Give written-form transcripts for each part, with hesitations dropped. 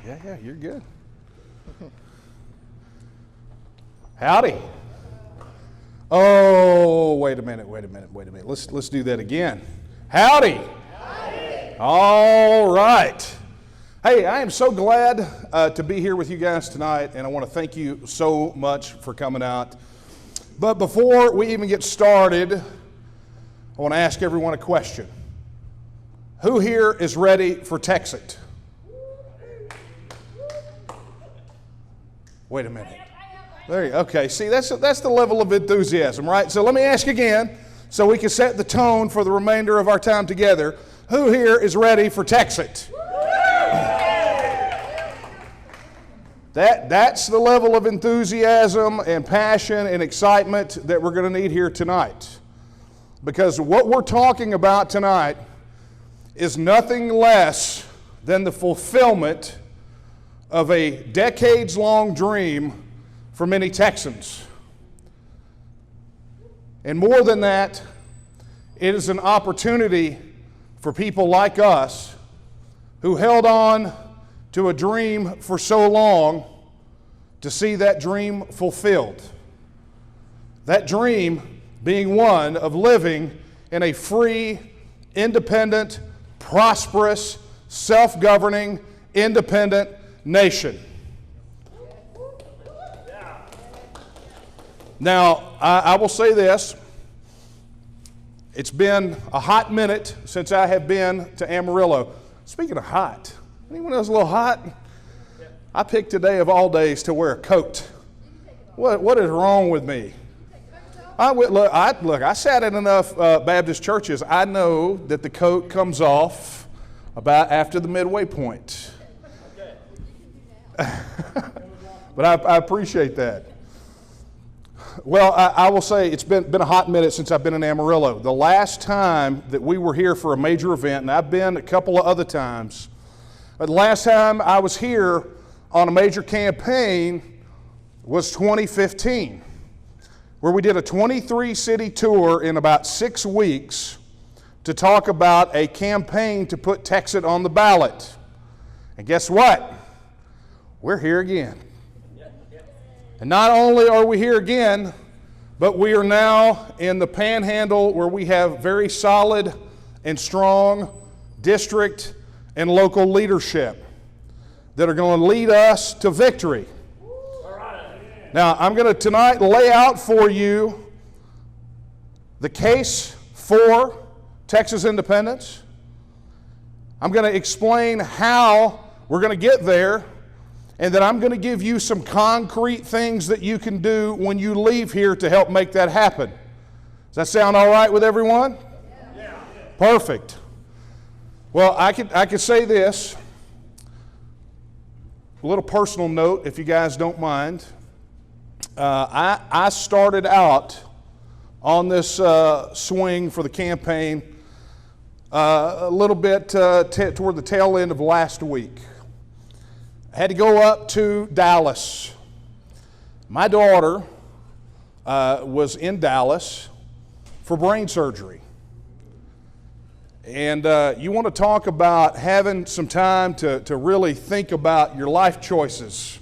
Yeah, you're good. Howdy. Oh, wait a minute. Let's do that again. Howdy. Howdy. All right. Hey, I am so glad to be here with you guys tonight, and I want to thank you so much for coming out. But before we even get started, I want to ask everyone a question. Who here is ready for TEXIT? Wait a minute. There you go. Okay, see, that's the level of enthusiasm, right? So let me ask again, so we can set the tone for the remainder of our time together. Who here is ready for TEXIT? That's the level of enthusiasm and passion and excitement that we're going to need here tonight. Because what we're talking about tonight is nothing less than the fulfillment of a decades-long dream for many Texans. And more than that, it is an opportunity for people like us who held on to a dream for so long to see that dream fulfilled. That dream being one of living in a free, independent, prosperous, self-governing, independent nation. Now, I will say this. It's been a hot minute since I have been to Amarillo. Speaking of hot, anyone else a little hot? I picked today of all days to wear a coat. What is wrong with me? I sat in enough Baptist churches. I know that the coat comes off about after the midway point. But I appreciate that. Well, I will say it's been a hot minute since I've been in Amarillo. The last time that we were here for a major event, and I've been a couple of other times, but the last time I was here on a major campaign was 2015, where we did a 23-city tour in about 6 weeks to talk about a campaign to put TEXIT on the ballot. And guess what? We're here again. And not only are we here again, but we are now in the Panhandle where we have very solid and strong district and local leadership that are going to lead us to victory. Now, I'm going to tonight lay out for you the case for Texas independence. I'm going to explain how we're going to get there, and then I'm going to give you some concrete things that you can do when you leave here to help make that happen. Does that sound all right with everyone? Yeah. Perfect. Well, I could say this. A little personal note, if you guys don't mind. I started out on this swing for the campaign a little bit toward the tail end of last week. I had to go up to Dallas. My daughter was in Dallas for brain surgery. And you want to talk about having some time to really think about your life choices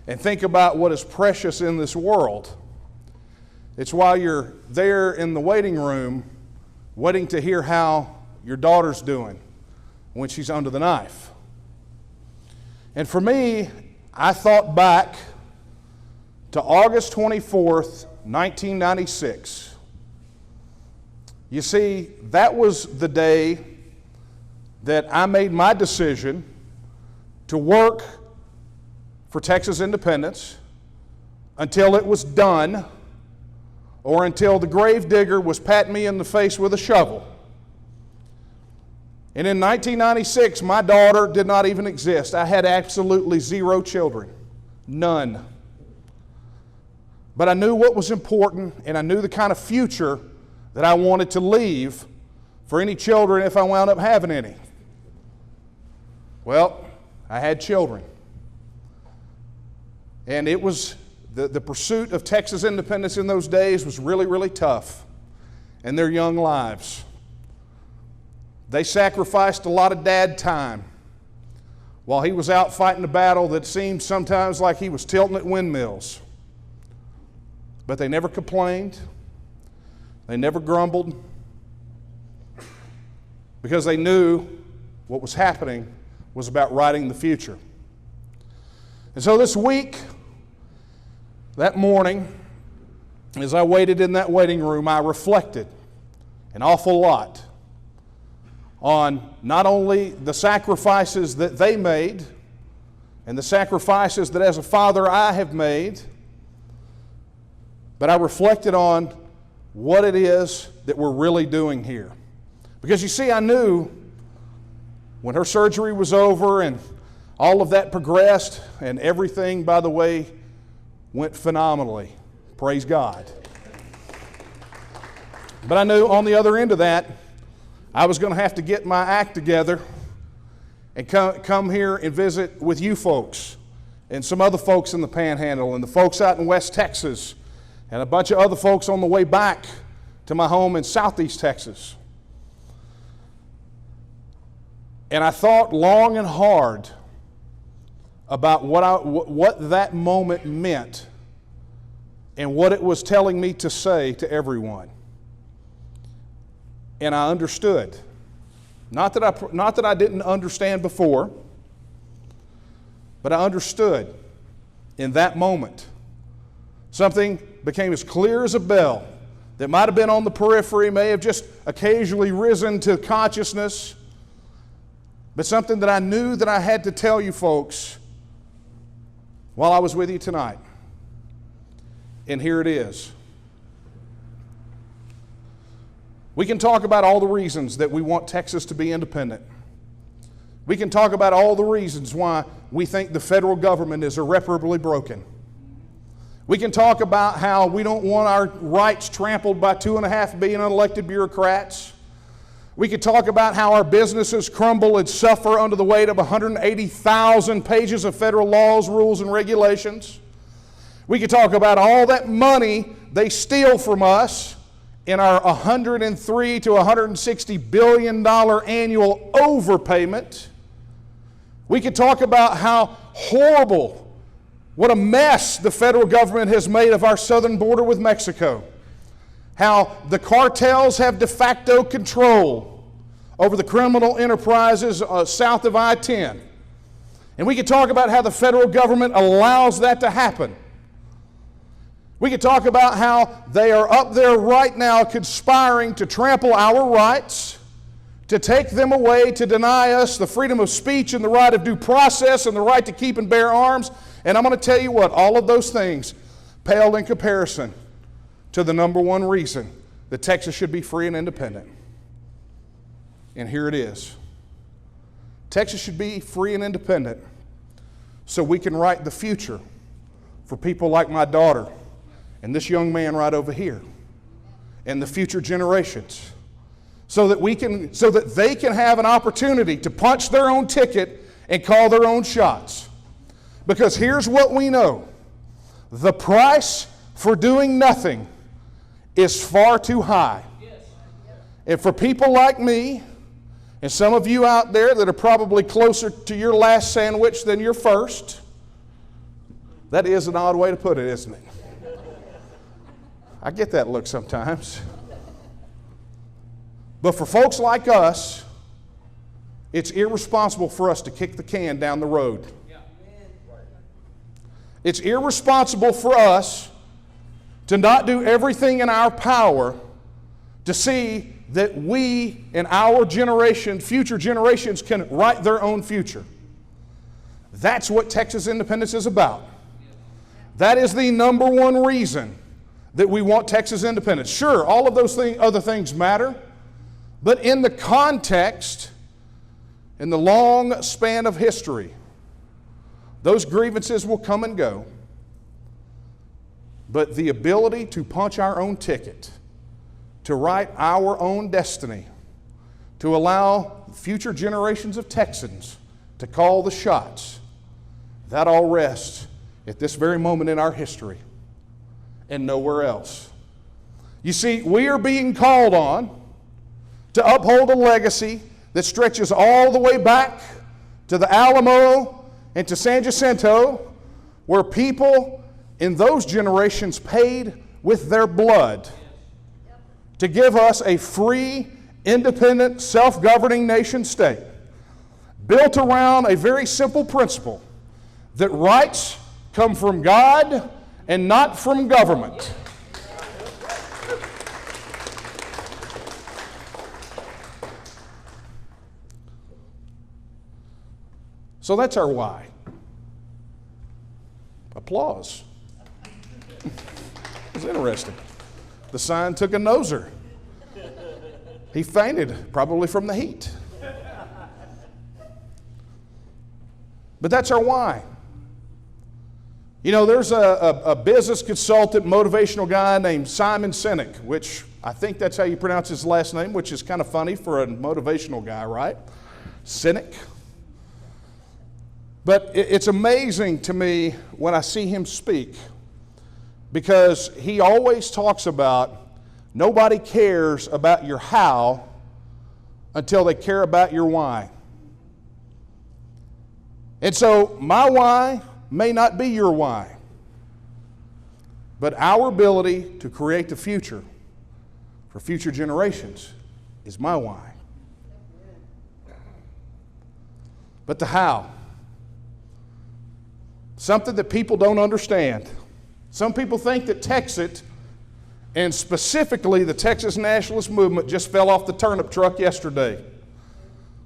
and think about what is precious in this world. It's while you're there in the waiting room waiting to hear how your daughter's doing when she's under the knife. And for me, I thought back to August 24th, 1996. You see, that was the day that I made my decision to work for Texas independence until it was done, or until the gravedigger was patting me in the face with a shovel. And in 1996, my daughter did not even exist. I had absolutely 0 children. None. But I knew what was important, and I knew the kind of future that I wanted to leave for any children if I wound up having any. Well, I had children. And it was, the pursuit of Texas independence in those days was really, really tough in their young lives. They sacrificed a lot of dad time while he was out fighting a battle that seemed sometimes like he was tilting at windmills. But they never complained. They never grumbled, because they knew what was happening was about writing the future. And so this week, that morning, as I waited in that waiting room, I reflected an awful lot on not only the sacrifices that they made and the sacrifices that as a father I have made, but I reflected on what it is that we're really doing here. Because you see, I knew when her surgery was over and all of that progressed, and everything, by the way, went phenomenally. Praise God. But I knew on the other end of that, I was going to have to get my act together and come here and visit with you folks and some other folks in the Panhandle and the folks out in West Texas and a bunch of other folks on the way back to my home in Southeast Texas. And I thought long and hard about what that moment meant and what it was telling me to say to everyone. And I understood. Not that I didn't understand before, but I understood in that moment. Something became as clear as a bell that might have been on the periphery, may have just occasionally risen to consciousness, but something that I knew that I had to tell you folks while I was with you tonight. And here it is. We can talk about all the reasons that we want Texas to be independent. We can talk about all the reasons why we think the federal government is irreparably broken. We can talk about how we don't want our rights trampled by 2.5 billion unelected bureaucrats. We could talk about how our businesses crumble and suffer under the weight of 180,000 pages of federal laws, rules, and regulations. We could talk about all that money they steal from us in our $103 to $160 billion annual overpayment. We could talk about how horrible, what a mess the federal government has made of our southern border with Mexico. How the cartels have de facto control over the criminal enterprises south of I-10. And we could talk about how the federal government allows that to happen. We could talk about how they are up there right now conspiring to trample our rights, to take them away, to deny us the freedom of speech and the right of due process and the right to keep and bear arms. And I'm going to tell you what, all of those things paled in comparison to the number one reason that Texas should be free and independent. And here it is. Texas should be free and independent so we can write the future for people like my daughter and this young man right over here and the future generations, so that they can have an opportunity to punch their own ticket and call their own shots. Because here's what we know. The price for doing nothing is far too high. And for people like me, and some of you out there that are probably closer to your last sandwich than your first, that is an odd way to put it, isn't it? I get that look sometimes. But for folks like us, it's irresponsible for us to kick the can down the road. It's irresponsible for us to not do everything in our power to see that we and our generation, future generations, can write their own future. That's what Texas independence is about. That is the number one reason that we want Texas independence. Sure, all of those other things matter, but in the context, in the long span of history, those grievances will come and go. But the ability to punch our own ticket, to write our own destiny, to allow future generations of Texans to call the shots, that all rests at this very moment in our history and nowhere else. You see, we are being called on to uphold a legacy that stretches all the way back to the Alamo, and to San Jacinto, where people in those generations paid with their blood to give us a free, independent, self-governing nation state built around a very simple principle that rights come from God and not from government. So that's our why. Applause. It was interesting. The sign took a noser. He fainted, probably from the heat. But that's our why. You know, there's a business consultant, motivational guy named Simon Sinek, which I think that's how you pronounce his last name, which is kind of funny for a motivational guy, right? Sinek. But it's amazing to me when I see him speak, because he always talks about nobody cares about your how until they care about your why. And so my why may not be your why, but our ability to create the future for future generations is my why. But the how, something that people don't understand. Some people think that TEXIT, and specifically the Texas Nationalist Movement, just fell off the turnip truck yesterday.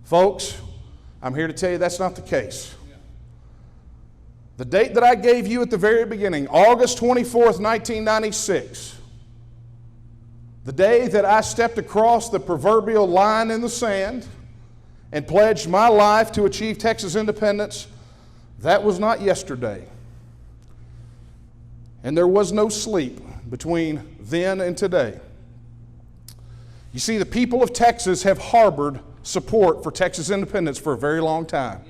Folks, I'm here to tell you that's not the case. The date that I gave you at the very beginning, August 24th, 1996, the day that I stepped across the proverbial line in the sand and pledged my life to achieve Texas independence, that was not yesterday. And there was no sleep between then and today. You see, the people of Texas have harbored support for Texas independence for a very long time.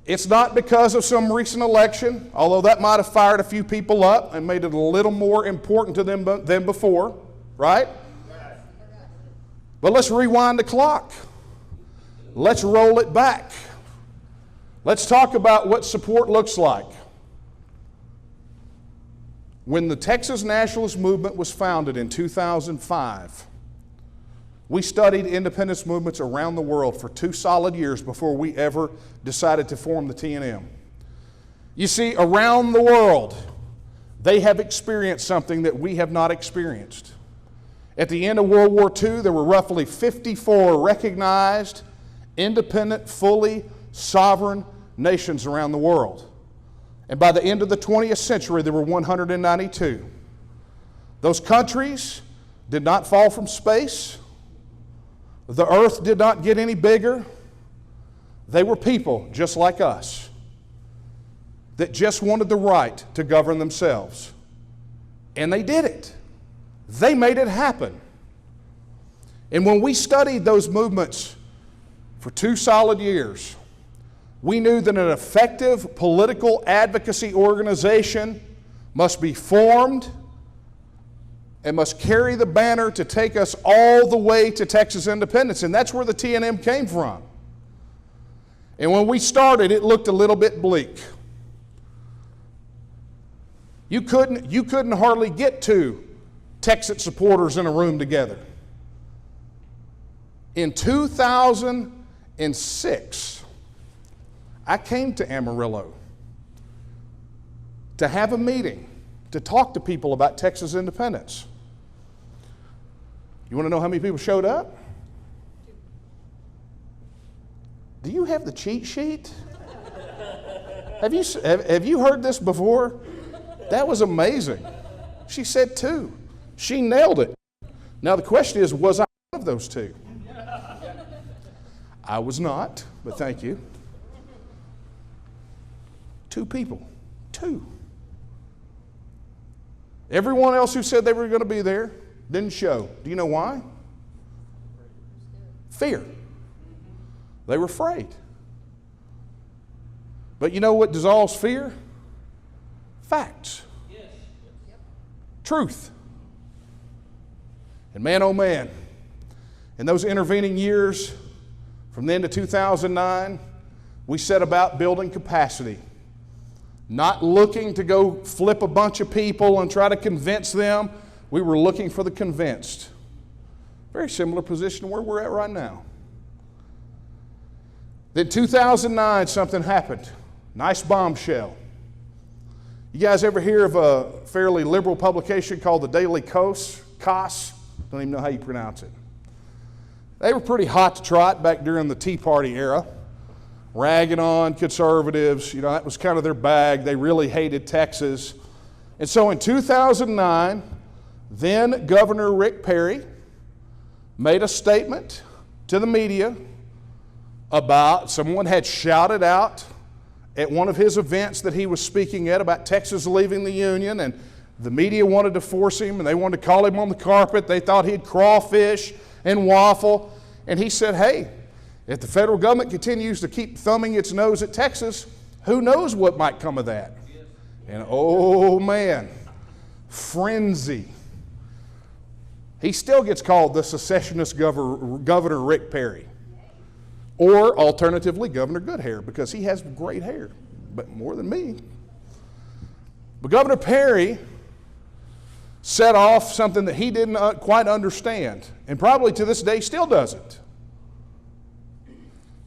It's not because of some recent election, although that might have fired a few people up and made it a little more important to them than before, right? But let's rewind the clock. Let's roll it back. Let's talk about what support looks like. When the Texas Nationalist Movement was founded in 2005, we studied independence movements around the world for 2 solid years before we ever decided to form the TNM. You see, around the world, they have experienced something that we have not experienced. At the end of World War II, there were roughly 54 recognized, independent, fully sovereign nations around the world. And by the end of the 20th century, there were 192. Those countries did not fall from space. The earth did not get any bigger. They were people just like us that just wanted the right to govern themselves. And they did it. They made it happen. And when we studied those movements for 2 solid years, we knew that an effective political advocacy organization must be formed and must carry the banner to take us all the way to Texas independence. And that's where the TNM came from. And when we started, it looked a little bit bleak. You couldn't hardly get 2 TEXIT supporters in a room together. In 2006, I came to Amarillo to have a meeting to talk to people about Texas independence. You want to know how many people showed up? Do you have the cheat sheet? Have you heard this before? That was amazing. She said 2. She nailed it. Now the question is, was I one of those 2? I was not, but thank you. 2 people. 2. Everyone else who said they were going to be there didn't show. Do you know why? Fear. They were afraid. But you know what dissolves fear? Facts. Truth. And man, oh man, in those intervening years, from then to 2009, we set about building capacity, not looking to go flip a bunch of people and try to convince them. We were looking for the convinced. Very similar position to where we're at right now. Then 2009, something happened. Nice bombshell. You guys ever hear of a fairly liberal publication called the Daily Kos? Don't even know how you pronounce it. They were pretty hot to trot back during the Tea Party era, ragging on conservatives. You know, that was kind of their bag. They really hated Texas. And so in 2009, then Governor Rick Perry made a statement to the media about someone had shouted out at one of his events that he was speaking at about Texas leaving the Union, and the media wanted to force him, and they wanted to call him on the carpet. They thought he'd crawfish and waffle. And he said, hey, if the federal government continues to keep thumbing its nose at Texas, who knows what might come of that? And oh man, frenzy. He still gets called the secessionist Governor Rick Perry. Or alternatively, Governor Goodhair, because he has great hair, but more than me. But Governor Perry set off something that he didn't quite understand, and probably to this day still doesn't.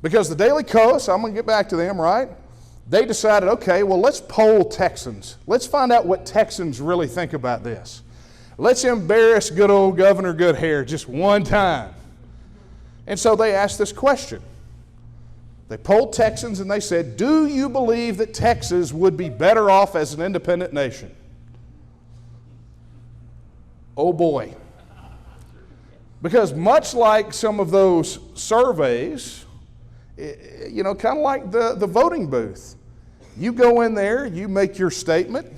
Because the Daily Kos, I'm going to get back to them, right? They decided, okay, well, let's poll Texans. Let's find out what Texans really think about this. Let's embarrass good old Governor Goodhair just one time. And so they asked this question. They polled Texans and they said, do you believe that Texas would be better off as an independent nation? Oh boy. Because much like some of those surveys, you know, kind of like the voting booth, you go in there, you make your statement,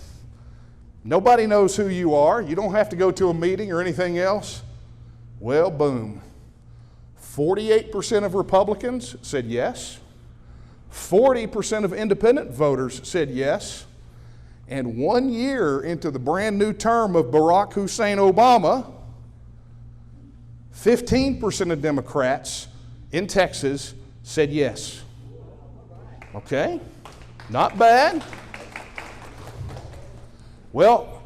nobody knows who you are, you don't have to go to a meeting or anything else. Well, boom. 48% of Republicans said yes. 40% of independent voters said yes. And 1 year into the brand new term of Barack Hussein Obama, 15% of Democrats in Texas said yes. Okay, not bad. Well,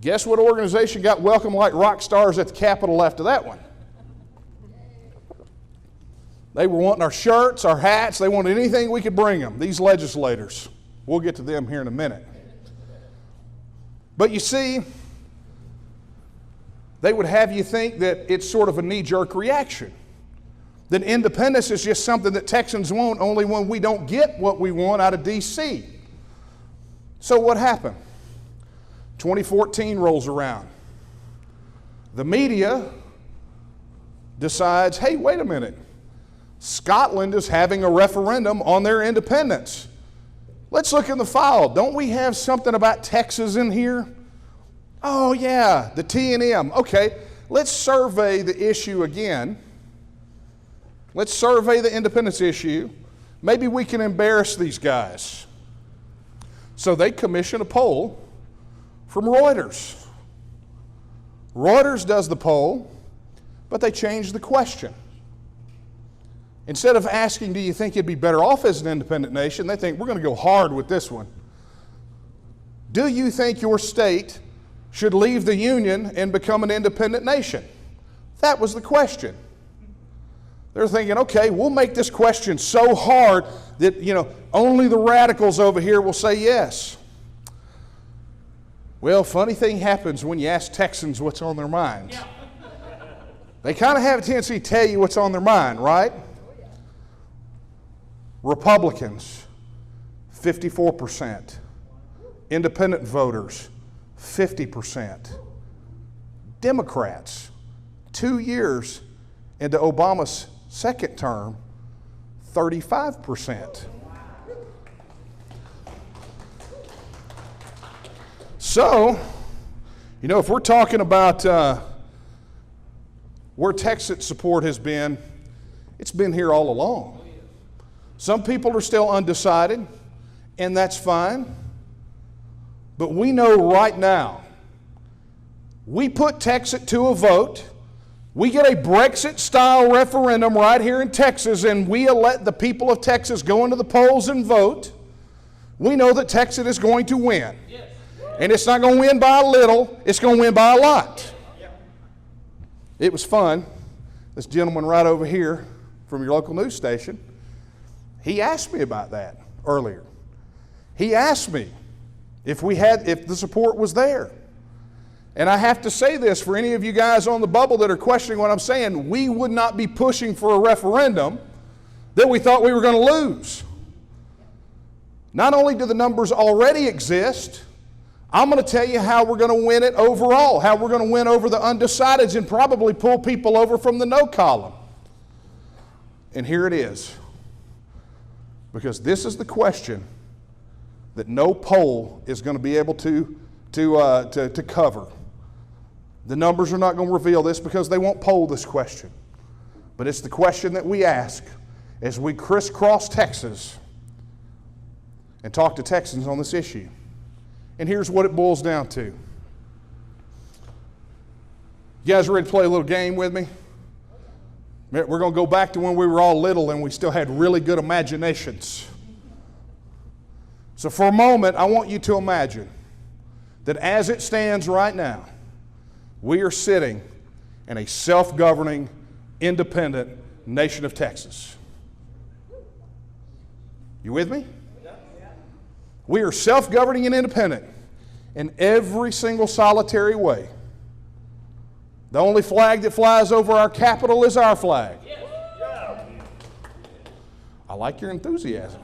guess what organization got welcomed like rock stars at the Capitol after that one? They were wanting our shirts, our hats, they wanted anything we could bring them, these legislators. We'll get to them here in a minute. But you see, they would have you think that it's sort of a knee-jerk reaction. That independence is just something that Texans want only when we don't get what we want out of D.C. So what happened? 2014 rolls around. The media decides, hey, wait a minute. Scotland is having a referendum on their independence. Let's look in the file. Don't we have something about Texas in here? Oh yeah, the TNM. Okay, let's survey the issue again. Let's survey the independence issue. Maybe we can embarrass these guys. So they commission a poll from Reuters. Reuters does the poll, but they change the question. Instead of asking, do you think you'd be better off as an independent nation, they think, we're going to go hard with this one. Do you think your state should leave the Union and become an independent nation? That was the question. They're thinking, okay, we'll make this question so hard that, you know, only the radicals over here will say yes. Well, funny thing happens when you ask Texans what's on their minds. Yeah. They kind of have a tendency to tell you what's on their mind, right? Republicans, 54%. Independent voters, 50%. Democrats, 2 years into Obama's second term, 35%. So, you know, if we're talking about where TEXIT support has been, it's been here all along. Some people are still undecided, and that's fine. But we know right now, we put TEXIT to a vote, we get a Brexit-style referendum right here in Texas, and we let the people of Texas go into the polls and vote, we know that Texas is going to win. And it's not going to win by a little, it's going to win by a lot. It was fun. This gentleman right over here from your local news station, he asked me about that earlier. He asked me if the support was there. And I have to say this for any of you guys on the bubble that are questioning what I'm saying, we would not be pushing for a referendum that we thought we were going to lose. Not only do the numbers already exist, I'm going to tell you how we're going to win it overall, how we're going to win over the undecideds and probably pull people over from the no column. And here it is. Because this is the question that no poll is going to be able to cover. The numbers are not going to reveal this because they won't poll this question. But it's the question that we ask as we crisscross Texas and talk to Texans on this issue. And here's what it boils down to. You guys ready to play a little game with me? We're going to go back to when we were all little and we still had really good imaginations. So for a moment, I want you to imagine that as it stands right now, we are sitting in a self-governing, independent nation of Texas. You with me? We are self-governing and independent in every single solitary way. The only flag that flies over our capital is our flag. I like your enthusiasm.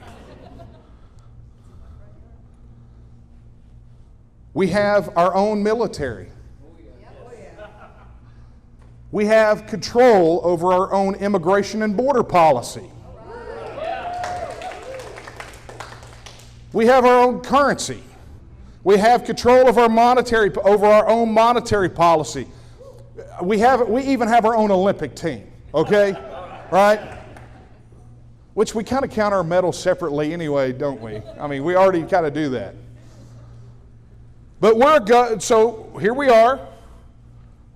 We have our own military. We have control over our own immigration and border policy. We have our own currency. We have control of over our own monetary policy. We even have our own Olympic team, okay? Right? Which we kind of count our medals separately anyway, don't we? I mean, we already kind of do that. But so here we are.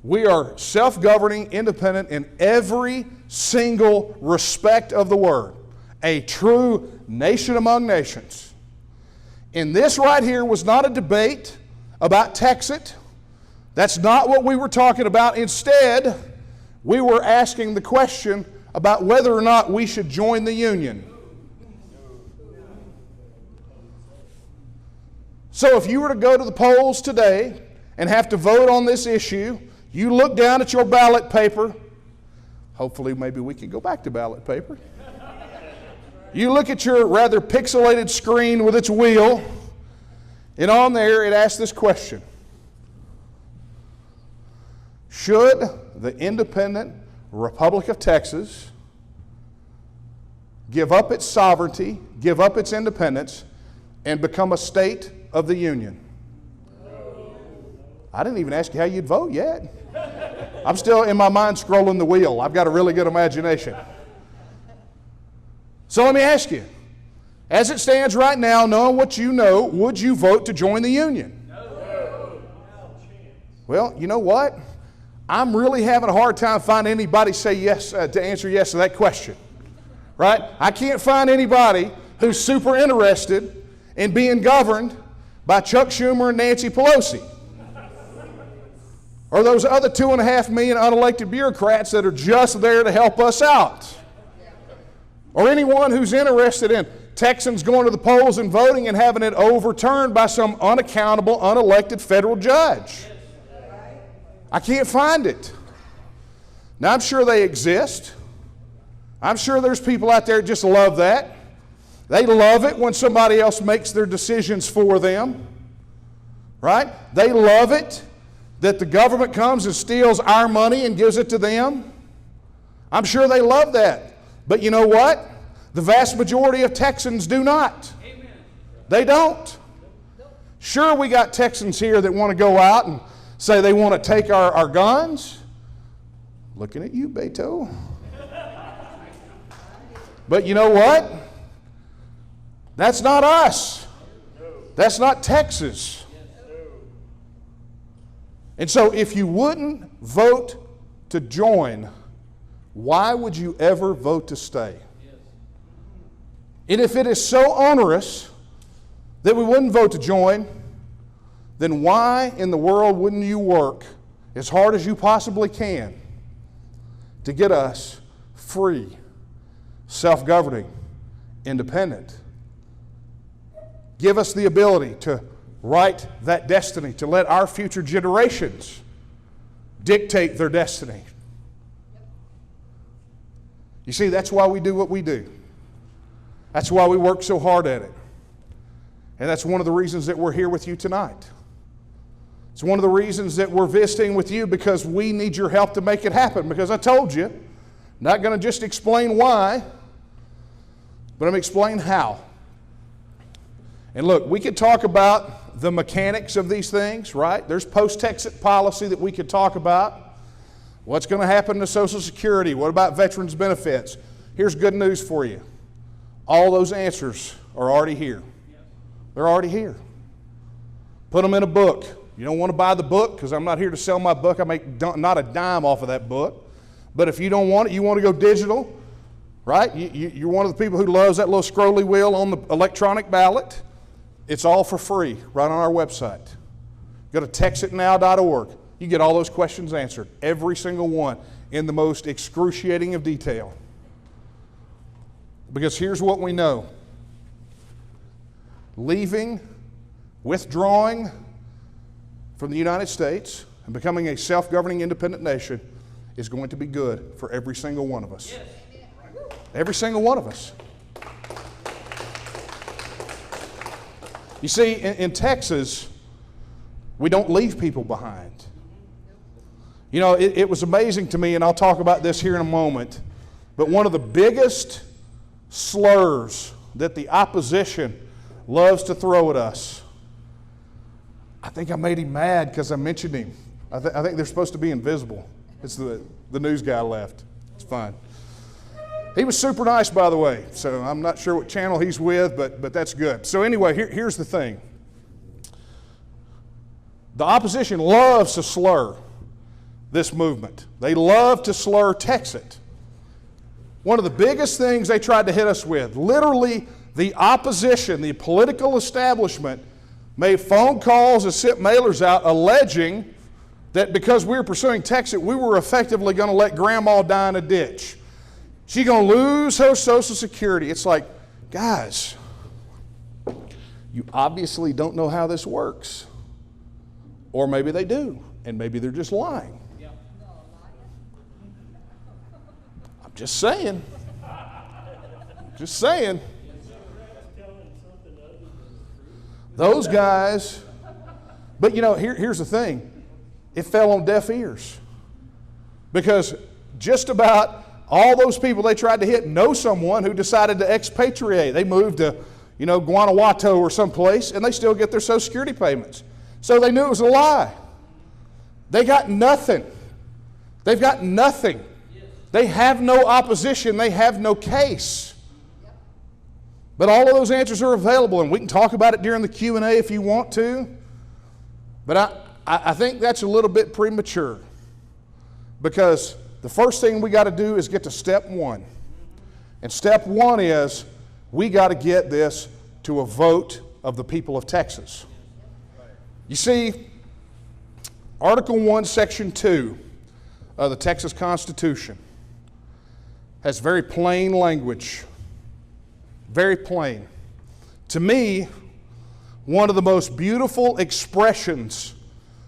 We are self-governing, independent in every single respect of the word. A true nation among nations. And this right here was not a debate about TEXIT. That's not what we were talking about. Instead, we were asking the question about whether or not we should join the union. So if you were to go to the polls today and have to vote on this issue, you look down at your ballot paper. Hopefully maybe we can go back to ballot paper. You look at your rather pixelated screen with its wheel, and on there it asks this question. Should the independent Republic of Texas give up its sovereignty, give up its independence, and become a state of the Union? I didn't even ask you how you'd vote yet. I'm still in my mind scrolling the wheel. I've got a really good imagination. So let me ask you, as it stands right now, knowing what you know, would you vote to join the Union? No. Well, you know what? I'm really having a hard time finding anybody say yes to answer yes to that question. Right? I can't find anybody who's super interested in being governed by Chuck Schumer and Nancy Pelosi. Or those other 2.5 million unelected bureaucrats that are just there to help us out. Or anyone who's interested in Texans going to the polls and voting and having it overturned by some unaccountable, unelected federal judge. I can't find it. Now, I'm sure they exist. I'm sure there's people out there that just love that. They love it when somebody else makes their decisions for them. Right? They love it that the government comes and steals our money and gives it to them. I'm sure they love that. But you know what? The vast majority of Texans do not. Amen. They don't. Sure, we got Texans here that want to go out and say they want to take our guns. Looking at you, Beto. But you know what? That's not us. That's not Texas. And so if you wouldn't vote to join, why would you ever vote to stay? And if it is so onerous that we wouldn't vote to join, then why in the world wouldn't you work as hard as you possibly can to get us free, self-governing, independent? Give us the ability to write that destiny, to let our future generations dictate their destiny. You see, that's why we do what we do. That's why we work so hard at it. And that's one of the reasons that we're here with you tonight. It's one of the reasons that we're visiting with you, because we need your help to make it happen. Because I told you, I'm not going to just explain why, but I'm going to explain how. And look, we could talk about the mechanics of these things, right? There's post-Texit policy that we could talk about. What's going to happen to Social Security? What about veterans' benefits? Here's good news for you. All those answers are already here. They're already here. Put them in a book. You don't want to buy the book, because I'm not here to sell my book. I make not a dime off of that book. But if you don't want it, you want to go digital, right? You're one of the people who loves that little scrolly wheel on the electronic ballot. It's all for free right on our website. Go to texitnow.org. You get all those questions answered, every single one, in the most excruciating of detail. Because here's what we know. Leaving, withdrawing from the United States and becoming a self-governing independent nation is going to be good for every single one of us. Yes. Every single one of us. You see, in Texas, we don't leave people behind. You know, it was amazing to me, and I'll talk about this here in a moment, but one of the biggest slurs that the opposition loves to throw at us, I think I made him mad because I mentioned him. I think they're supposed to be invisible. It's the news guy left. It's fine. He was super nice, by the way, so I'm not sure what channel he's with, but that's good. So anyway, here's the thing. The opposition loves to slur this movement. They love to slur Texit. One of the biggest things they tried to hit us with, literally the opposition, the political establishment, made phone calls and sent mailers out alleging that because we were pursuing Texit, we were effectively going to let Grandma die in a ditch. She's going to lose her Social Security. It's like, guys, you obviously don't know how this works. Or maybe they do, and maybe they're just lying. I'm just saying. Just saying. Those guys, but you know, here's the thing. It fell on deaf ears. Because just about all those people they tried to hit know someone who decided to expatriate. They moved to, Guanajuato or someplace, and they still get their Social Security payments. So they knew it was a lie. They got nothing. They've got nothing. They have no opposition. They have no case. But all of those answers are available, and we can talk about it during the Q&A if you want to. But I think that's a little bit premature, because the first thing we got to do is get to step one. And step one is we got to get this to a vote of the people of Texas. You see, Article 1, Section 2 of the Texas Constitution has very plain language. Very plain. To me, one of the most beautiful expressions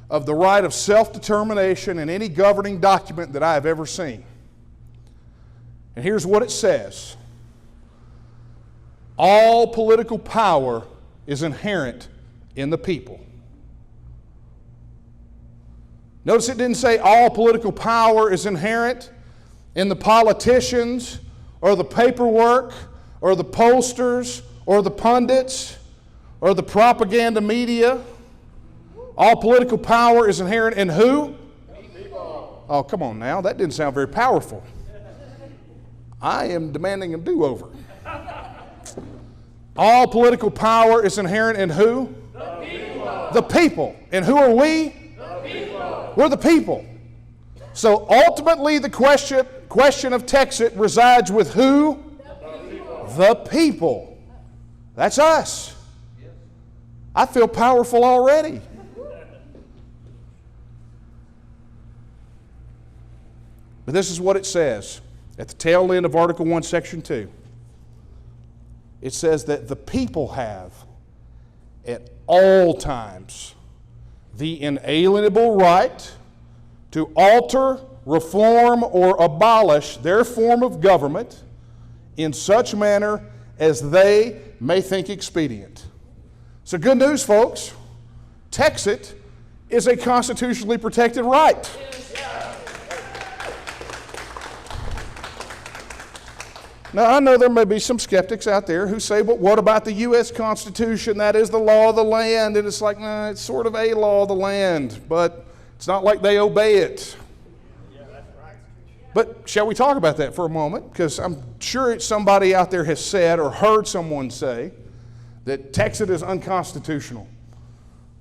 of the right of self-determination in any governing document that I have ever seen. And here's what it says. All political power is inherent in the people. Notice it didn't say all political power is inherent in the politicians or the paperwork or the pollsters or the pundits or the propaganda media. All political power is inherent in who? People. Oh, come on now. That didn't sound very powerful. I am demanding a do-over. All political power is inherent in who? The people. The people. And who are we? The people. We're the people. So ultimately the question of TEXIT resides with who? The people. That's us. I feel powerful already. But this is what it says at the tail end of Article 1, Section 2. It says that the people have at all times the inalienable right to alter, reform, or abolish their form of government in such manner as they may think expedient. So good news, folks. TEXIT is a constitutionally protected right. Now, I know there may be some skeptics out there who say, but what about the U.S. Constitution? That is the law of the land. And it's like, nah, it's sort of a law of the land, but it's not like they obey it. Yeah, that's right. But shall we talk about that for a moment? Because I'm sure somebody out there has said or heard someone say that TEXIT is unconstitutional.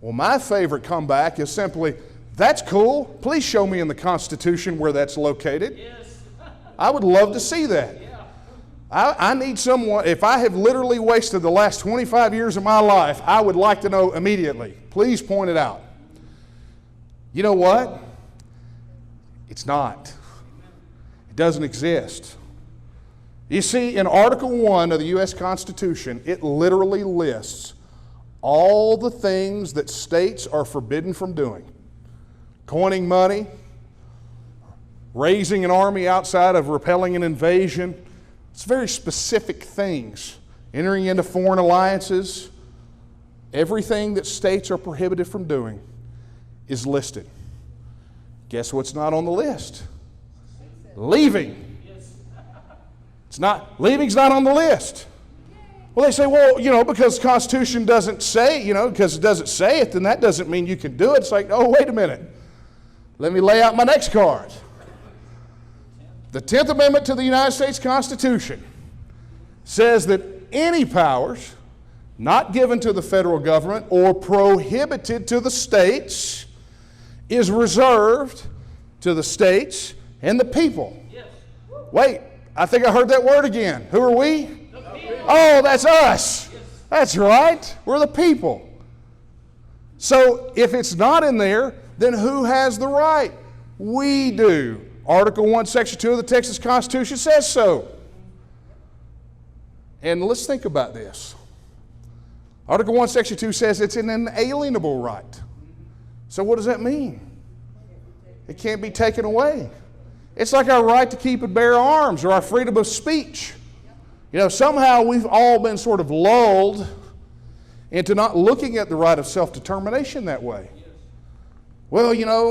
Well, my favorite comeback is simply, that's cool. Please show me in the Constitution where that's located. Yes. I would love to see that. I need someone, if I have literally wasted the last 25 years of my life, I would like to know immediately. Please point it out. You know what? It's not. It doesn't exist. You see, in Article 1 of the U.S. Constitution, it literally lists all the things that states are forbidden from doing. Coining money, raising an army outside of repelling an invasion. It's very specific things. Entering into foreign alliances, everything that states are prohibited from doing is listed. Guess what's not on the list? Leaving. Leaving's not on the list. Well, they say, well, because the Constitution doesn't say, because it doesn't say it, then that doesn't mean you can do it. It's like, oh, wait a minute. Let me lay out my next card. The 10th Amendment to the United States Constitution says that any powers not given to the federal government or prohibited to the states is reserved to the states and the people. Yes. Wait, I think I heard that word again. Who are we? Oh, that's us. Yes. That's right. We're the people. So if it's not in there, then who has the right? We do. Article 1, Section 2 of the Texas Constitution says so. And let's think about this. Article 1, Section 2 says it's an inalienable right. So what does that mean? It can't be taken away. It's like our right to keep and bear arms or our freedom of speech. Somehow we've all been sort of lulled into not looking at the right of self-determination that way. Well,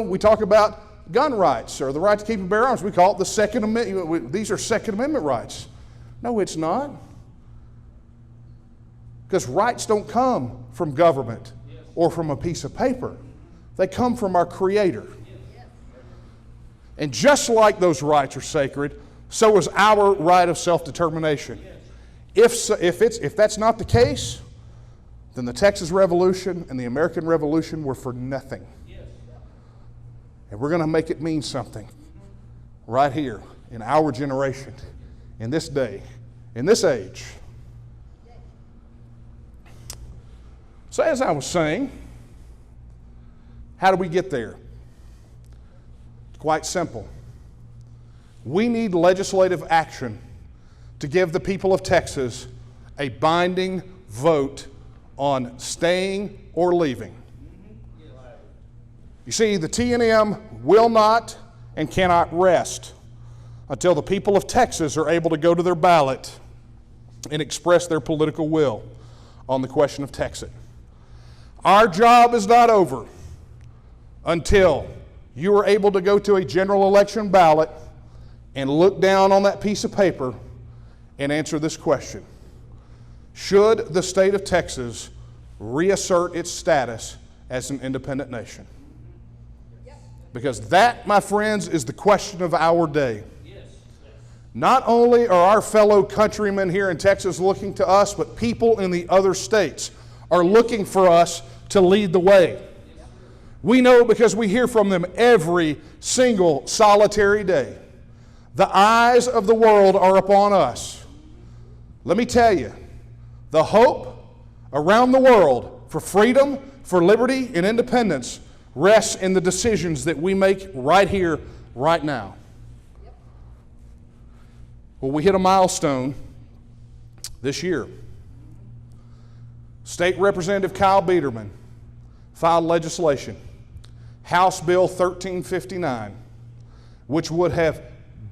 we talk about gun rights or the right to keep and bear arms. We call it the Second Amendment. These are Second Amendment rights. No, it's not. Because rights don't come from government or from a piece of paper. They come from our Creator. And just like those rights are sacred, so is our right of self-determination. If that's not the case, then the Texas Revolution and the American Revolution were for nothing. And we're going to make it mean something right here in our generation, in this day, in this age. So as I was saying, how do we get there? It's quite simple. We need legislative action to give the people of Texas a binding vote on staying or leaving. You see, the TNM will not and cannot rest until the people of Texas are able to go to their ballot and express their political will on the question of TEXIT. Our job is not over until you are able to go to a general election ballot and look down on that piece of paper and answer this question. Should the state of Texas reassert its status as an independent nation? Because that, my friends, is the question of our day. Not only are our fellow countrymen here in Texas looking to us, but people in the other states are looking for us to lead the way. We know because we hear from them every single solitary day. The eyes of the world are upon us. Let me tell you, the hope around the world for freedom, for liberty, and independence rests in the decisions that we make right here, right now. Well, we hit a milestone this year. State Representative Kyle Biederman filed legislation, House Bill 1359, which would have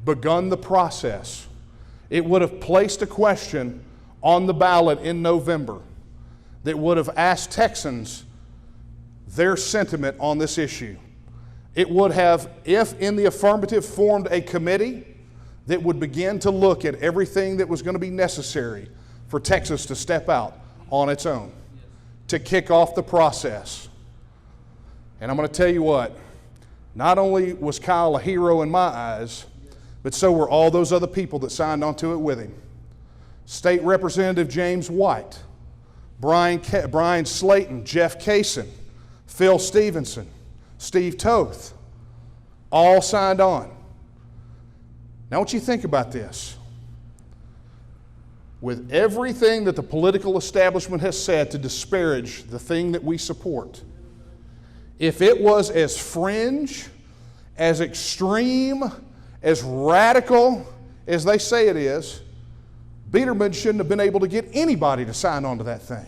begun the process. It would have placed a question on the ballot in November that would have asked Texans their sentiment on this issue. It would have, if in the affirmative, formed a committee that would begin to look at everything that was going to be necessary for Texas to step out on its own, to kick off the process. And I'm going to tell you what, not only was Kyle a hero in my eyes, but so were all those other people that signed onto it with him. State Representative James White, Brian Slayton, Jeff Kaysen, Phil Stevenson, Steve Toth, all signed on. Now, I want you to think about this. With everything that the political establishment has said to disparage the thing that we support, if it was as fringe, as extreme, as radical as they say it is, Biederman shouldn't have been able to get anybody to sign on to that thing.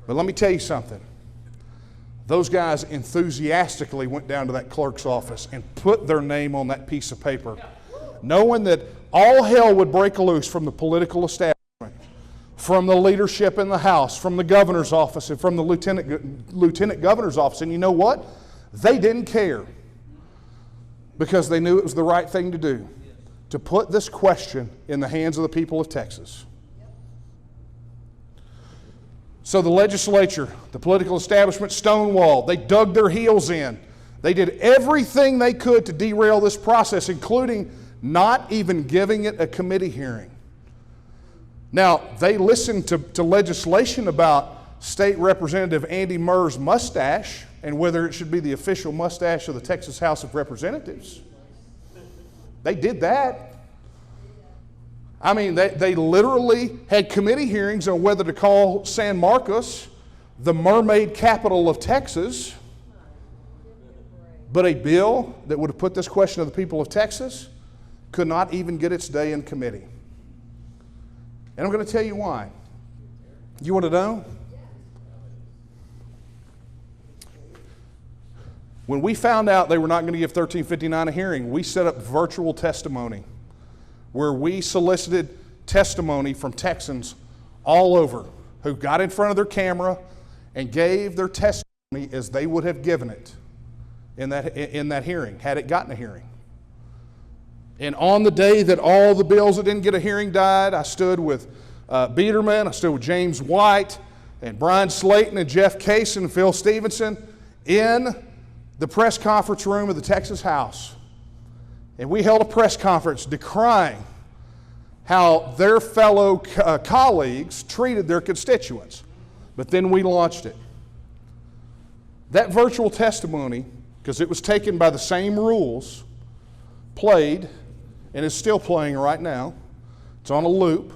But let me tell you something. Those guys enthusiastically went down to that clerk's office and put their name on that piece of paper, knowing that all hell would break loose from the political establishment, from the leadership in the House, from the governor's office, and from the lieutenant governor's office. And you know what? They didn't care, because they knew it was the right thing to do, to put this question in the hands of the people of Texas. So the legislature, the political establishment stonewalled. They dug their heels in. They did everything they could to derail this process, including not even giving it a committee hearing. Now, they listened to legislation about State Representative Andy Murr's mustache and whether it should be the official mustache of the Texas House of Representatives. They did that. I mean, they literally had committee hearings on whether to call San Marcos the mermaid capital of Texas. But a bill that would have put this question to the people of Texas could not even get its day in committee. And I'm going to tell you why. You want to know? When we found out they were not going to give 1359 a hearing, we set up virtual testimony where we solicited testimony from Texans all over who got in front of their camera and gave their testimony as they would have given it in that hearing, had it gotten a hearing. And on the day that all the bills that didn't get a hearing died, I stood with Biederman, I stood with James White, and Brian Slayton, and Jeff Kaysen, and Phil Stevenson in the press conference room of the Texas House. And we held a press conference decrying how their fellow colleagues treated their constituents. But then we launched it. That virtual testimony, because it was taken by the same rules, played and is still playing right now. It's on a loop.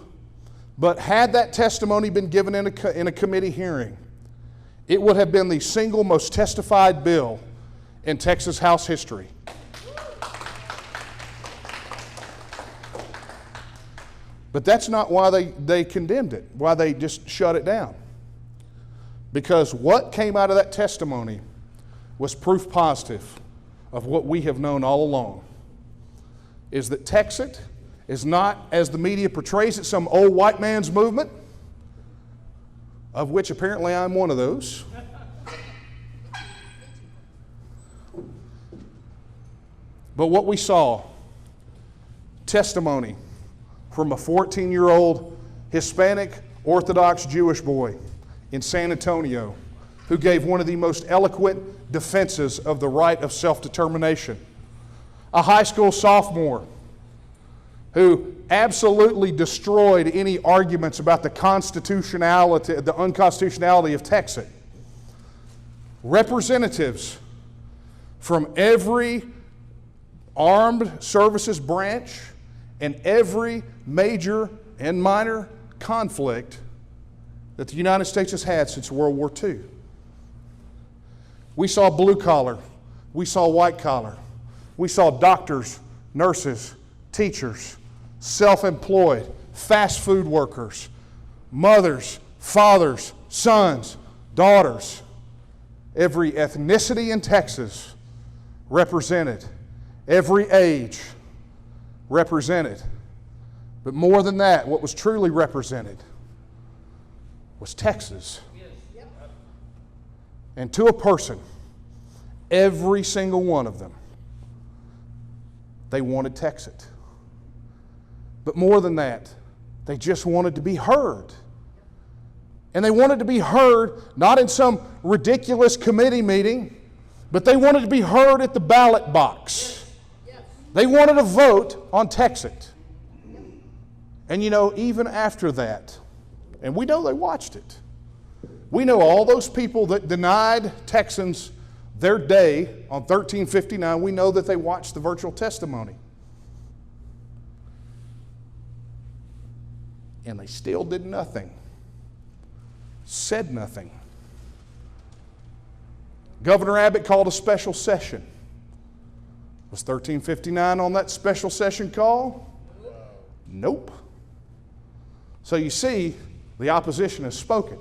But had that testimony been given in a committee hearing, it would have been the single most testified bill in Texas House history. But that's not why they condemned it, why they just shut it down. Because what came out of that testimony was proof positive of what we have known all along, is that TEXIT is not, as the media portrays it, some old white man's movement, of which apparently I'm one of those. But what we saw, testimony from a 14-year-old Hispanic Orthodox Jewish boy in San Antonio who gave one of the most eloquent defenses of the right of self-determination. A high school sophomore who absolutely destroyed any arguments about the unconstitutionality of TEXIT. Representatives from every armed services branch and every major and minor conflict that the United States has had since World War II. We saw blue collar, we saw white collar, we saw doctors, nurses, teachers, self-employed, fast food workers, mothers, fathers, sons, daughters. Every ethnicity in Texas represented, every age represented. But more than that, what was truly represented was Texas. And to a person, every single one of them, they wanted TEXIT. But more than that, they just wanted to be heard. And they wanted to be heard not in some ridiculous committee meeting, but they wanted to be heard at the ballot box. They wanted a vote on TEXIT. And you know, even after that, and we know they watched it, we know all those people that denied Texans their day on 1359, we know that they watched the virtual testimony. And they still did nothing, said nothing. Governor Abbott called a special session. Was 1359 on that special session call? Nope. So you see, the opposition has spoken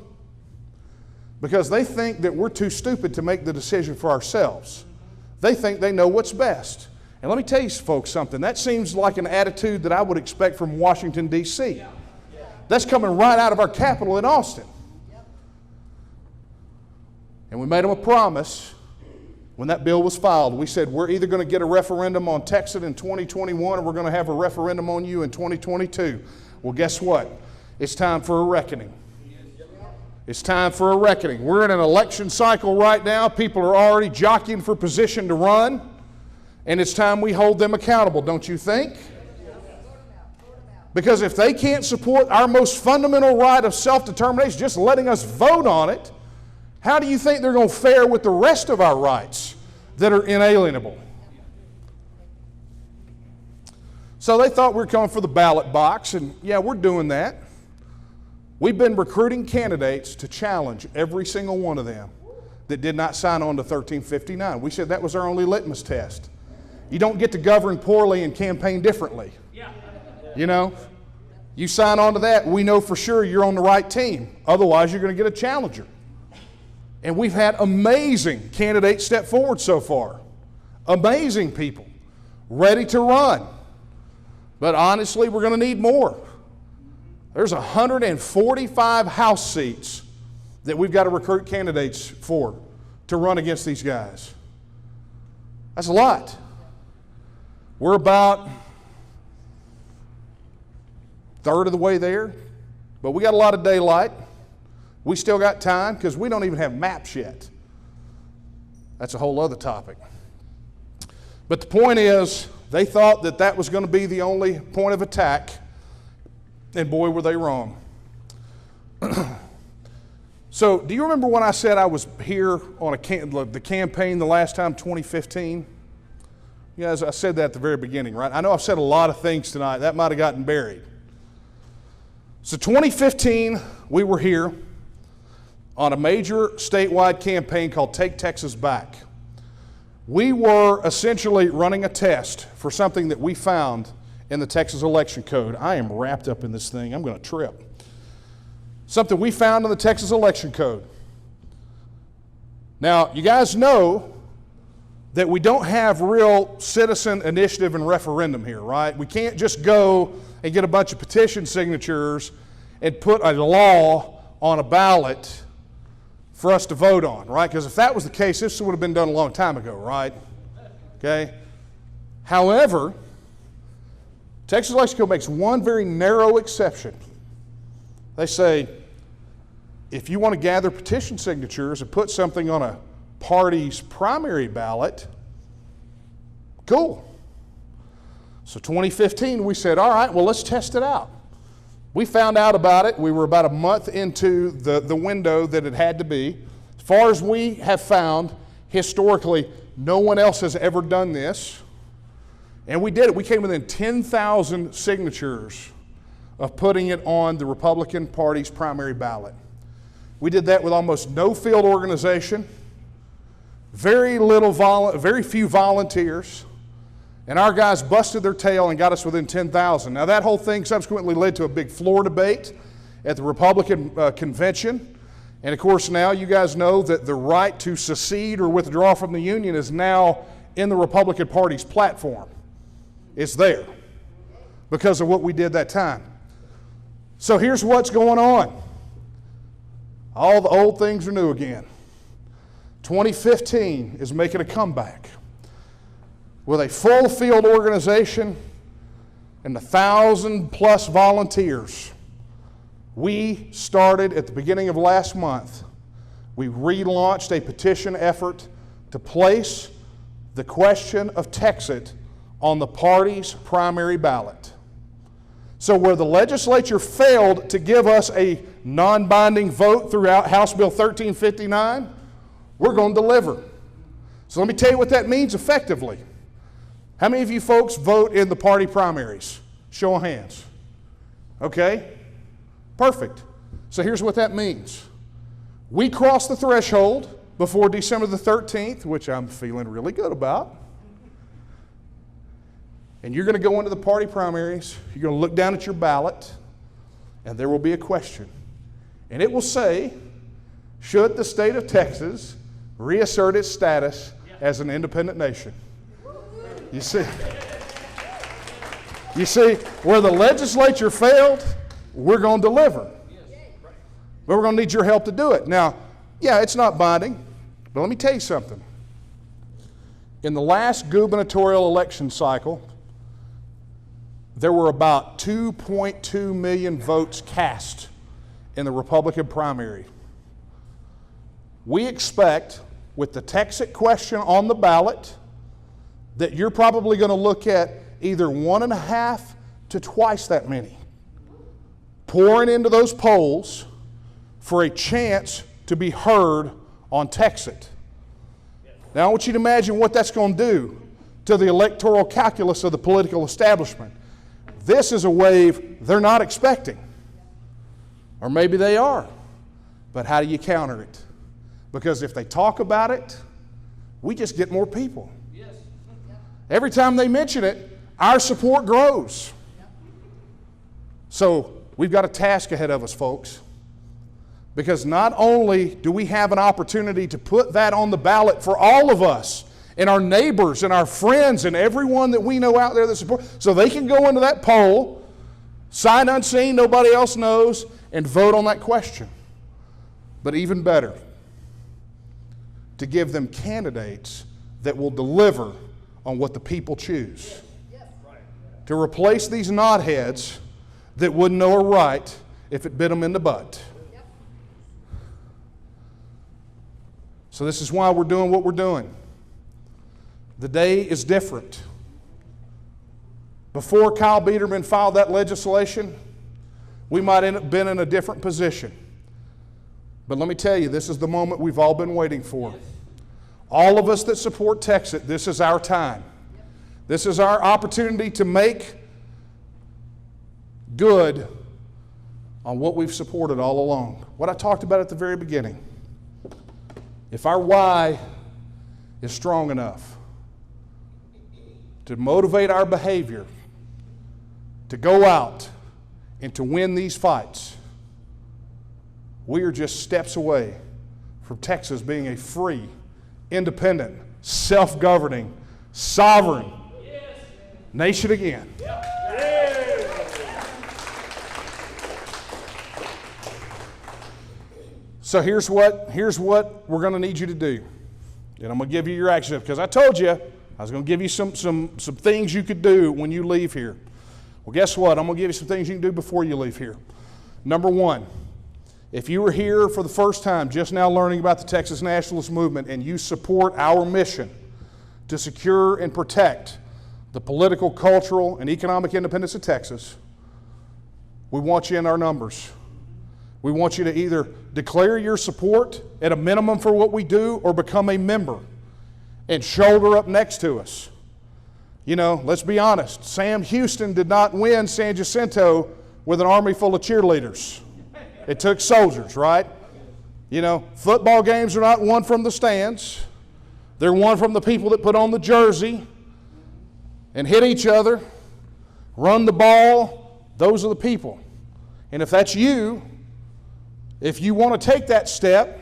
because they think that we're too stupid to make the decision for ourselves. They think they know what's best. And let me tell you folks something, that seems like an attitude that I would expect from Washington, D.C. That's coming right out of our capital in Austin. And we made them a promise when that bill was filed. We said we're either going to get a referendum on TEXIT in 2021 or we're going to have a referendum on you in 2022. Well, guess what? It's time for a reckoning. It's time for a reckoning. We're in an election cycle right now. People are already jockeying for position to run, and it's time we hold them accountable, don't you think? Because if they can't support our most fundamental right of self-determination, just letting us vote on it, how do you think they're going to fare with the rest of our rights that are inalienable? So they thought we were coming for the ballot box, and yeah, we're doing that. We've been recruiting candidates to challenge every single one of them that did not sign on to 1359. We said that was our only litmus test. You don't get to govern poorly and campaign differently. You know, you sign on to that, we know for sure you're on the right team. Otherwise, you're going to get a challenger. And we've had amazing candidates step forward so far. Amazing people ready to run. But honestly, we're going to need more. There's 145 House seats that we've got to recruit candidates for to run against these guys. That's a lot. We're about a third of the way there, but we got a lot of daylight. We still got time because we don't even have maps yet. That's a whole other topic. But the point is, they thought that that was going to be the only point of attack, and boy, were they wrong. So, do you remember when I said I was here on the campaign the last time, 2015? You guys, I said that at the very beginning, right? I know I've said a lot of things tonight. That might have gotten buried. So 2015, we were here on a major statewide campaign called Take Texas Back. We were essentially running a test for something that we found in the Texas election code. I am wrapped up in this thing. I'm going to trip. Something we found in the Texas election code. Now, you guys know that we don't have real citizen initiative and referendum here, right? We can't just go and get a bunch of petition signatures and put a law on a ballot for us to vote on, right? Because if that was the case, this would have been done a long time ago, right? Okay? However, Texas Election Code makes one very narrow exception. They say, if you want to gather petition signatures and put something on a party's primary ballot, cool. So 2015, we said, all right, well, let's test it out. We found out about it. We were about a month into the window that it had to be. As far as we have found, historically, No one else has ever done this. And we did it. We came within 10,000 signatures of putting it on the Republican Party's primary ballot. We did that with almost no field organization, very few volunteers, and our guys busted their tail and got us within 10,000. Now that whole thing subsequently led to a big floor debate at the Republican convention. And of course now you guys know that the right to secede or withdraw from the Union is now in the Republican Party's platform. It's there because of what we did that time. So here's what's going on. All the old things are new again. 2015 is making a comeback with a full field organization and 1,000+ volunteers. We started at the beginning of last month. We relaunched a petition effort to place the question of TEXIT on the party's primary ballot. So where the legislature failed to give us a non-binding vote throughout House Bill 1359, we're going to deliver. So let me tell you what that means effectively. How many of you folks vote in the party primaries? Show of hands. Okay? Perfect. So here's what that means. We cross the threshold before December the 13th, which I'm feeling really good about. And you're going to go into the party primaries, you're going to look down at your ballot, and there will be a question. And it will say, should the state of Texas reassert its status as an independent nation? You see, where the legislature failed, we're going to deliver. But we're going to need your help to do it. Now, yeah, it's not binding, but let me tell you something. In the last gubernatorial election cycle, there were about 2.2 million votes cast in the Republican primary. We expect, with the TEXIT question on the ballot, that you're probably going to look at either 1.5 to twice that many pouring into those polls for a chance to be heard on TEXIT. Now I want you to imagine what that's going to do to the electoral calculus of the political establishment. This is a wave they're not expecting. Or maybe they are. But how do you counter it? Because if they talk about it, we just get more people. Every time they mention it, our support grows. So we've got a task ahead of us, folks. Because not only do we have an opportunity to put that on the ballot for all of us, and our neighbors and our friends and everyone that we know out there that support, so they can go into that poll, sight unseen, nobody else knows, and vote on that question. But even better, to give them candidates that will deliver on what the people choose. To replace these knotheads that wouldn't know a right if it bit them in the butt. So this is why we're doing what we're doing. The day is different. Before Kyle Biederman filed that legislation, we might have been in a different position. But let me tell you, this is the moment we've all been waiting for. All of us that support TEXIT, this is our time. This is our opportunity to make good on what we've supported all along. What I talked about at the very beginning. If our why is strong enough to motivate our behavior, to go out and to win these fights, we are just steps away from Texas being a free, independent, self-governing, sovereign nation again. So here's what we're going to need you to do. And I'm going to give you your action steps, because I told you I was going to give you some things you could do when you leave here. Well, guess what? I'm going to give you some things you can do before you leave here. Number one, if you were here for the first time, just now learning about the Texas Nationalist Movement, and you support our mission to secure and protect the political, cultural, and economic independence of Texas, we want you in our numbers. We want you to either declare your support at a minimum for what we do or become a member. and shoulder up next to us. You know, let's be honest. Sam Houston did not win San Jacinto with an army full of cheerleaders. It took soldiers, right? You know, football games are not won from the stands. They're won from the people that put on the jersey and hit each other, run the ball. Those are the people. And if that's you, if you want to take that step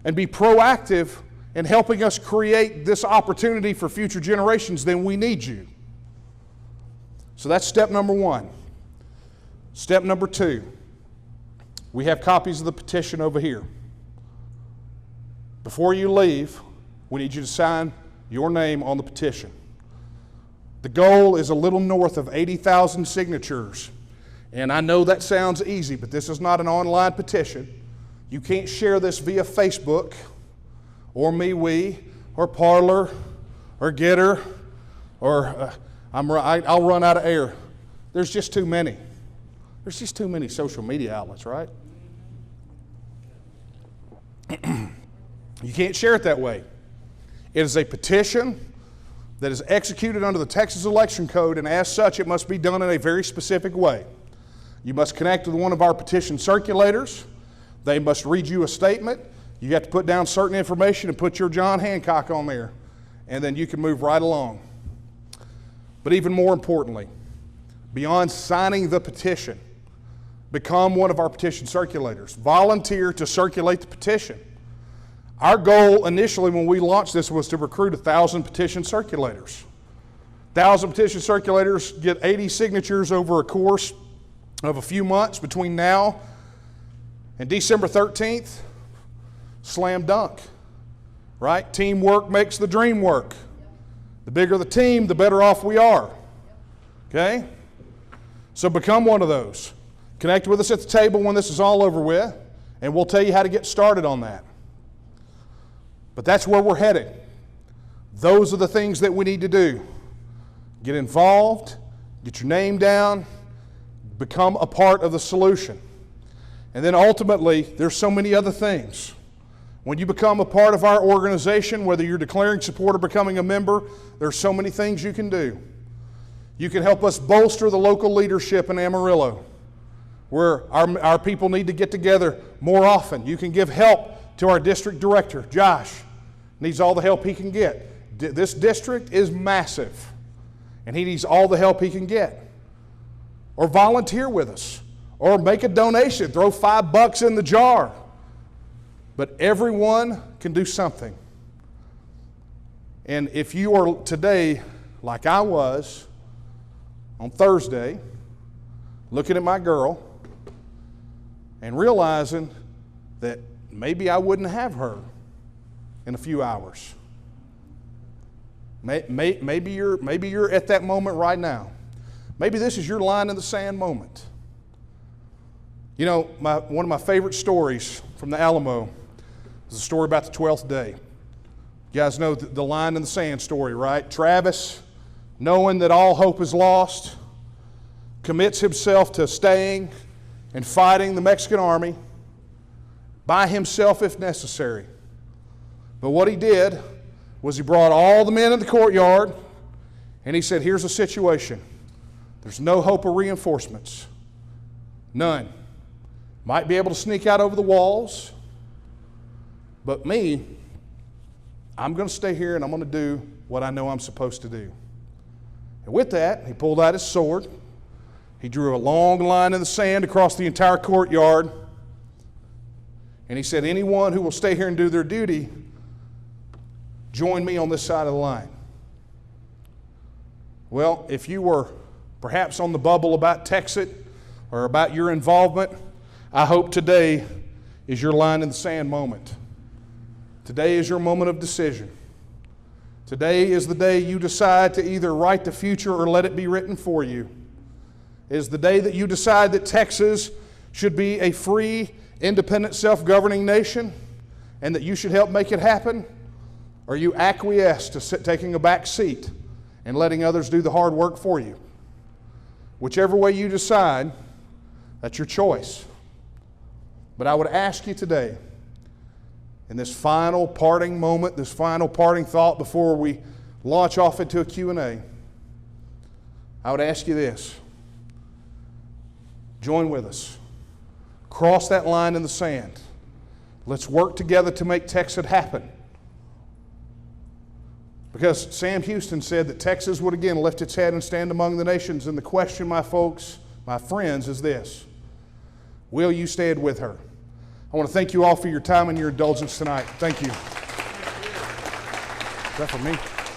and be proactive in helping us create this opportunity for future generations, then we need you. So that's step number one. Step number two, we have copies of the petition over here. Before you leave, we need you to sign your name on the petition. The goal is a little north of 80,000 signatures. And I know that sounds easy, but this is not an online petition. You can't share this via Facebook or MeWe or Parler or Getter or I'll run out of air. There's just too many. There's just too many social media outlets, right? You can't share it that way. It is a petition that is executed under the Texas Election Code, and as such, it must be done in a very specific way. You must connect with one of our petition circulators. They must read you a statement. You have to put down certain information and put your John Hancock on there, and then you can move right along. But even more importantly, beyond signing the petition, become one of our petition circulators. Volunteer to circulate the petition. Our goal initially when we launched this was to recruit 1,000 petition circulators. 1,000 petition circulators get 80 signatures over a course of a few months between now and December 13th. Slam dunk, right? Teamwork makes the dream work. The bigger the team, the better off we are. Okay? So become one of those. Connect with us at the table when this is all over with, and we'll tell you how to get started on that. But that's where we're headed. Those are the things that we need to do. Get involved, get your name down, become a part of the solution. And then ultimately, there's so many other things. When you become a part of our organization, whether you're declaring support or becoming a member, there's so many things you can do. You can help us bolster the local leadership in Amarillo, where our people need to get together more often. You can give help to our district director, Josh. Needs all the help he can get. This district is massive, and he needs all the help he can get. Or volunteer with us, or make a donation, throw $5 in the jar. But everyone can do something. And if you are today, like I was on Thursday, looking at my girl and realizing that maybe I wouldn't have her in a few hours. Maybe you're at that moment right now. Maybe this is your line in the sand moment. You know, one of my favorite stories from the Alamo is a story about the 12th day. You guys know the line in the sand story, right? Travis, knowing that all hope is lost, commits himself to staying and fighting the Mexican army by himself if necessary. But what he did was he brought all the men in the courtyard and he said, here's the situation. There's no hope of reinforcements. None. Might be able to sneak out over the walls, but me, I'm going to stay here and I'm going to do what I know I'm supposed to do. And with that, he pulled out his sword. He drew a long line in the sand across the entire courtyard. And he said, anyone who will stay here and do their duty, join me on this side of the line. Well, if you were perhaps on the bubble about TEXIT or about your involvement, I hope today is your line in the sand moment. Today is your moment of decision. Today is the day you decide to either write the future or let it be written for you. It is the day that you decide that Texas should be a free, independent, self-governing nation and that you should help make it happen, or you acquiesce to taking a back seat and letting others do the hard work for you. Whichever way you decide, that's your choice. But I would ask you today, in this final parting moment, this final parting thought before we launch off into a Q&A, I would ask you this. Join with us. Cross that line in the sand. Let's work together to make TEXIT happen. Because Sam Houston said that Texas would again lift its head and stand among the nations. And the question, my folks, my friends, is this. Will you stand with her? I want to thank you all for your time and your indulgence tonight. Thank you. Is that for me?